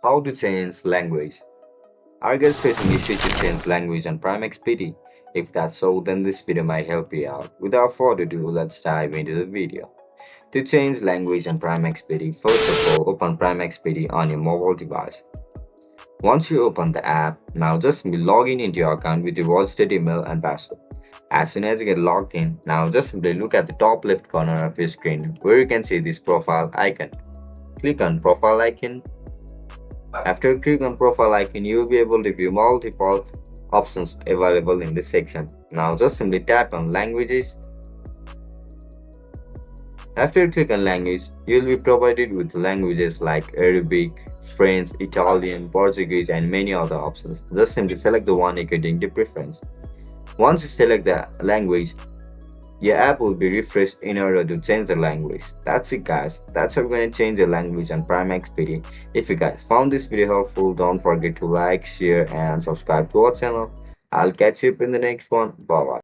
How to change language. Are you guys facing issues to change language on PrimeXBT? If that's so, then this video might help you out. Without further ado, let's dive into the video. To change language on PrimeXBT, first of all, open PrimeXBT on your mobile device. Once you open the app, now just log in into your account with your registered email and password. As soon as you get logged in, now just simply look at the top left corner of your screen where you can see this profile icon. Click on profile icon. After you click on profile icon, you will be able to view multiple options available in this section. Now just simply tap on languages. After you click on language, you will be provided with languages like Arabic, French, Italian, Portuguese and many other options. Just simply select the one according to preference. Once you select the language, your app will be refreshed in order to change the language. That's it guys. That's how we're going to change the language on PrimeXBT. If you guys found this video helpful, don't forget to like, share and subscribe to our channel. I'll catch you up in the next one. Bye bye.